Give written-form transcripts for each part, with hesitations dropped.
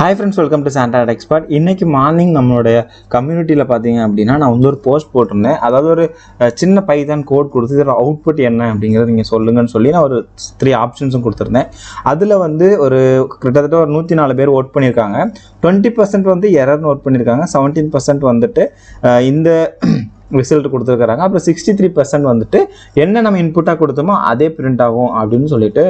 Hi friends, welcome to SANTRA TECHSPOT. இன்னைக்கு morning நம்மளுடைய கம்யூனிட்டியில் பார்த்தீங்க அப்படின்னா நான் வந்து ஒரு போஸ்ட் போட்டிருந்தேன். அதாவது ஒரு சின்ன பைதான் கோட் கொடுத்து இதோட அவுட்புட் என்ன அப்படிங்கிறத நீங்கள் சொல்லுங்கன்னு சொல்லி நான் ஒரு 3 ஆப்ஷன்ஸும் கொடுத்துருந்தேன். அதில் வந்து ஒரு கிட்டத்தட்ட ஒரு 104 பேர் ஓட் பண்ணியிருக்காங்க. 20% வந்து எரர் நோட் பண்ணியிருக்காங்க. 17% வந்துட்டு இந்த ரிசல்ட் கொடுத்துருக்காங்க. அப்புறம் 63% வந்துட்டு என்ன நம்ம இன்புட்டாக கொடுத்தோமோ அதே பிரிண்ட் ஆகும் அப்படின்னு சொல்லிட்டு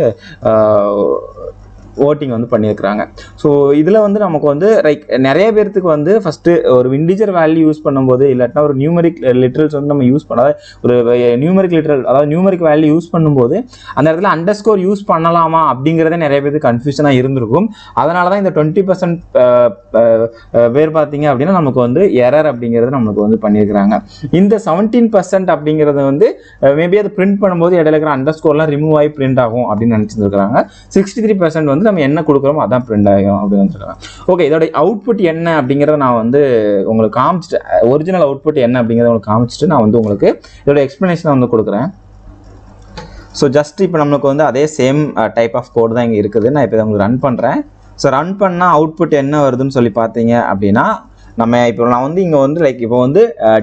ஓட்டிங் வந்து பண்ணியிருக்கிறாங்க. ஸோ இதில் வந்து நமக்கு வந்து லைக் நிறைய பேர்த்துக்கு வந்து ஃபஸ்ட்டு ஒரு இன்டிஜர் வேல்யூ யூஸ் பண்ணும்போது இல்லாட்டினா ஒரு நியூமரிக் லிட்ரல்ஸ் வந்து நம்ம யூஸ் பண்ணாத ஒரு நியூமரிக் லிட்ரல் அதாவது நியூமரிக் வேல்யூ யூஸ் பண்ணும்போது அந்த இடத்துல அண்டர்ஸ்கோர் யூஸ் பண்ணலாமா அப்படிங்கிறதே நிறைய பேருக்கு கன்ஃபியூஷனாக இருந்திருக்கும். அதனால தான் இந்த 20% பேர் பார்த்தீங்க அப்படின்னா நமக்கு வந்து எரர் அப்படிங்கிறது நமக்கு வந்து பண்ணியிருக்கிறாங்க. இந்த 17% அப்படிங்கிறது வந்து மேபி அதை பிரிண்ட் பண்ணும்போது இடையில இருக்கிற அண்டர்ஸ்கோர்லாம் ரிமூவ் ஆகி பிரிண்ட் ஆகும் அப்படின்னு நினச்சிருக்காங்க. 63% வந்து நம்ம என்ன கொடுக்குறோமோ அதான் பிரிண்ட் ஆகும் அப்படின்னு சொல்லுவாங்க. ஓகே, இதோட அவுட்புட் என்ன அப்படிங்கிறத நான் வந்து உங்களுக்கு காமிச்சிட்டு ஒரிஜினல் அவுட்புட் என்ன அப்படிங்கிறத உங்களுக்கு காமிச்சிட்டு நான் வந்து உங்களுக்கு இதோட எக்ஸ்பிளனேஷனை வந்து கொடுக்குறேன். ஸோ ஜஸ்ட் இப்போ நம்மளுக்கு வந்து அதே சேம் டைப் ஆஃப் கோட் தான் இங்கே இருக்குது. நான் இப்போ உங்களுக்கு ரன் பண்ணுறேன். ஸோ ரன் பண்ணால் அவுட்புட் என்ன வருதுன்னு சொல்லி பார்த்தீங்க அப்படின்னா நம்ம இப்போ நான் வந்து இங்கே வந்து லைக் இப்போ வந்து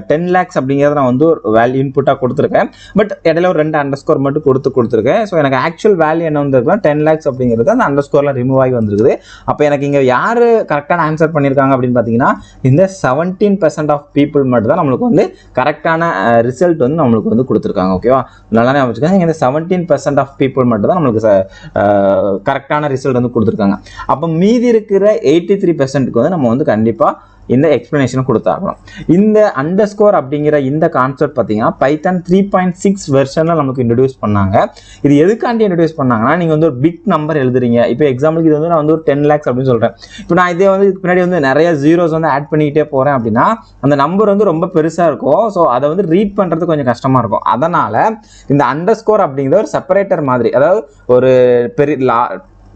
10 lakhs அப்படிங்கிறத நான் வந்து ஒரு வேல்யூ இன்புட்டாக கொடுத்துருக்கேன். பட் இடையில ஒரு 2 அண்டர்ஸ்கோர் மட்டும் கொடுத்துருக்கேன். ஸோ எனக்கு ஆக்சுவல் வேல்யூ என்ன வந்துருக்குன்னா 10 lakhs அப்படிங்கிறது அந்த அண்டர்ஸ்கோர்லாம் ரிமூவ் ஆகி வந்துருக்குது. அப்போ எனக்கு இங்கே யார் கரெக்டான ஆன்சர் பண்ணியிருக்காங்க அப்படின்னு பார்த்தீங்கன்னா இந்த 17% ஆஃப் பீப்புள் மட்டும் தான் நம்மளுக்கு வந்து கரெக்டான ரிசல்ட் வந்து நம்மளுக்கு வந்து கொடுத்துருக்காங்க. ஓகேவா, நல்லா ஞாபகம் இந்த 17% ஆஃப் பீப்புள் மட்டும் தான் நம்மளுக்கு கரெக்டான ரிசல்ட் வந்து கொடுத்துருக்காங்க. அப்போ மீதி இருக்கிற 83%க்கு வந்து நம்ம வந்து கண்டிப்பாக இந்த எக்ஸ்பிளனேஷனை கொடுத்தாகணும். இந்த அண்டர்ஸ்கோர் அப்படிங்கிற இந்த கான்செப்ட் பார்த்தீங்கன்னா பைத்தான் 3.6 வெர்ஷனில் நமக்கு இன்ட்ரடியூஸ் பண்ணாங்க. இது எதுக்காண்டி இன்ட்ரடியூஸ் பண்ணாங்கன்னா நீங்கள் வந்து ஒரு பிக் நம்பர் எழுதுறீங்க. இப்போ எக்ஸாம்பிளுக்கு இது வந்து நான் வந்து ஒரு 10 lakhs அப்படின்னு சொல்கிறேன். இப்போ நான் இதே வந்து இதுக்கு பின்னாடி வந்து நிறைய ஜீரோஸ் வந்து ஆட் பண்ணிக்கிட்டே போகிறேன் அப்படின்னா அந்த நம்பர் வந்து ரொம்ப பெருசாக இருக்கும். ஸோ அதை வந்து ரீட் பண்ணுறது கொஞ்சம் கஷ்டமாக இருக்கும். அதனால் இந்த அண்டர்ஸ்கோர் அப்படிங்கிற ஒரு செப்பரேட்டர் மாதிரி, அதாவது ஒரு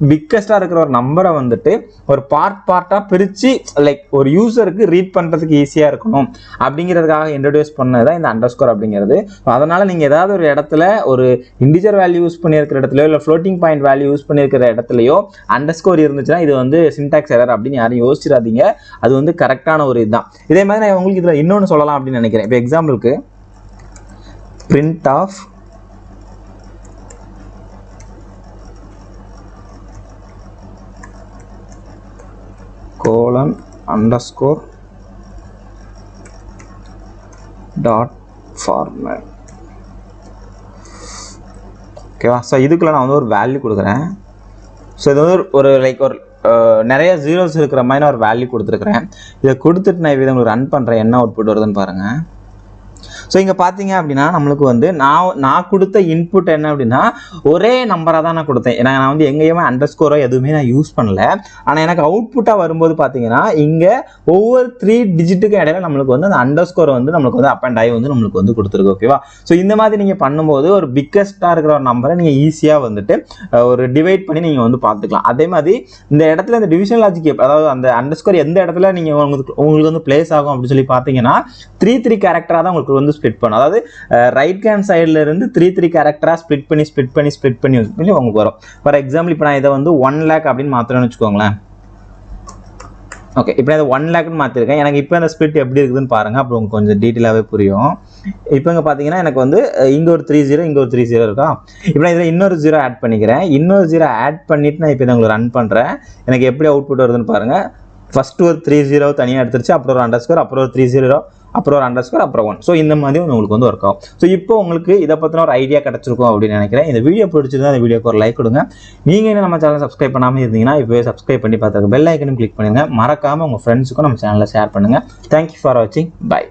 பிக்கஸ்டாக இருக்கிற ஒரு நம்பரை வந்துட்டு ஒரு பார்ட்டாக பிரித்து லைக் ஒரு யூசருக்கு ரீட் பண்ணுறதுக்கு ஈஸியாக இருக்கணும் அப்படிங்கிறதுக்காக இன்ட்ரடியூஸ் பண்ணது தான் இந்த அண்டர்ஸ்கோர் அப்படிங்கிறது. அதனால் நீங்கள் ஏதாவது ஒரு இடத்துல ஒரு இன்டிஜர் வேல்யூ யூஸ் பண்ணியிருக்கிற இடத்துலையோ இல்லை ஃப்ளோட்டிங் பாயிண்ட் வேல்யூ யூஸ் பண்ணியிருக்கிற இடத்துலையோ அண்டர்ஸ்கோர் இருந்துச்சுன்னா இது வந்து சின்டாக்ஸ் எரர் அப்படின்னு யாரும் யோசிச்சிடாதீங்க. அது வந்து கரெக்டான ஒரு இதுதான். இதே மாதிரி நான் உங்களுக்கு இதில் இன்னொன்று சொல்லலாம் அப்படின்னு நினைக்கிறேன். இப்போ எக்ஸாம்பிளுக்கு print of colon underscore dot format. ஓகேவா, ஸோ இதுக்குள்ள நான் வந்து ஒரு வேல்யூ கொடுக்குறேன். ஸோ இது வந்து ஒரு லைக் ஒரு நிறைய ஜீரோஸ் இருக்கிற மாதிரி நான் ஒரு வேல்யூ கொடுத்துருக்குறேன். இதை கொடுத்துட்டு நான் இதை உங்களுக்கு ரன் பண்ணுறேன். என்ன அவுட்புட் வருதுன்னு பாருங்கள். ஸோ இங்கே பார்த்தீங்க அப்படின்னா நம்மளுக்கு வந்து நான் கொடுத்த இன்புட் என்ன அப்படின்னா ஒரே நம்பராக தான் நான் கொடுத்தேன். ஏன்னா நான் வந்து எங்கேயுமே அண்டர்ஸ்கோரோ எதுவுமே நான் யூஸ் பண்ணல. ஆனால் எனக்கு அவுட்புட்டாக வரும்போது பார்த்தீங்கன்னா இங்கே ஒவ்வொரு 3 டிஜிட்டுக்கு இடையில நம்மளுக்கு வந்து அந்த அண்டர்ஸ்கோரை வந்து நம்மளுக்கு வந்து அப் அண்ட் ஆகி வந்து நம்மளுக்கு வந்து கொடுத்துருக்கு. ஓகேவா, ஸோ இந்த மாதிரி நீங்கள் பண்ணும்போது ஒரு பிக்கஸ்ட்டாக இருக்கிற ஒரு நம்பரை நீங்கள் ஈஸியாக வந்துட்டு ஒரு டிவைட் பண்ணி நீங்கள் வந்து பார்த்துக்கலாம். அதே மாதிரி இந்த இடத்துல இந்த டிவிஷன் லாஜிக், அதாவது அந்த அண்டர்ஸ்கோர் எந்த இடத்துல நீங்கள் உங்களுக்கு வந்து பிளேஸ் ஆகும் அப்படின்னு சொல்லி பார்த்தீங்கன்னா 3 கேரக்டராக தான் உங்களுக்கு வந்து ஸ்ப்ளிட் பண்ணும். அதாவது ரைட் ஹேண்ட் சைடில் இருந்து 3 கேரக்டரா ஸ்ப்ளிட் பண்ணி உங்களுக்கு வரும். ஃபார் எக்ஸாம்பிள் இப்போ நான் இதை வந்து 1 lakh அப்படின்னு மாத்திரம்னு வச்சுக்கோங்களேன். ஓகே, இப்போ நான் 1 lakhன்னு மாற்றிருக்கேன். எனக்கு இப்போ இந்த ஸ்பிளிட் எப்படி இருக்குதுன்னு பாருங்கள். அப்புறம் உங்களுக்கு கொஞ்சம் டீட்டெயிலாகவே புரியும். இப்போ இங்கே பார்த்தீங்கன்னா எனக்கு வந்து இங்கே ஒரு 30 இங்கே ஒரு 30 இருக்கா. இப்போ நான் இதில் இன்னொரு 0 ஆட் பண்ணிக்கிறேன். இன்னொரு 0 ஆட் பண்ணிவிட்டு நான் இப்போ இதை உங்களுக்கு ரன் பண்ணுறேன். எனக்கு எப்படி அவுட்புட் வருதுன்னு பாருங்கள். ஃபஸ்ட்டு ஒரு 30 தனியாக எடுத்துருச்சு, அப்புறம் ஒரு அண்டர்ஸ்கோர், அப்புறம் ஒரு 30, அப்புறம் ஒரு அண்டர்ஸ்கோர், அப்புறம் 1. ஸோ இந்த மாதிரி உங்களுக்கு வந்து ஒர்க் ஆகும். ஸோ இப்போ உங்களுக்கு இதை பற்றின ஒரு ஐடியா கிடச்சிருக்கும் அப்படின்னு நினைக்கிறேன். இந்த வீடியோ பிடிச்சிருந்தா இந்த வீடியோக்கு ஒரு லைக் கொடுங்க. நீங்கள் என்ன நம்ம சேனலை சப்ஸ்கிரைப் பண்ணாமல் இருந்தீங்கன்னா இப்போவே சப்ஸ்கிரைப் பண்ணி பார்த்துருங்க. பெல் ஐக்கனும் கிளிக் பண்ணுங்கள். மறக்காமல் உங்கள் ஃப்ரெண்ட்ஸுக்கும் நம்ம சேனலில் ஷேர் பண்ணுங்கள். தேங்க்யூ ஃபார் வாட்சிங். பை.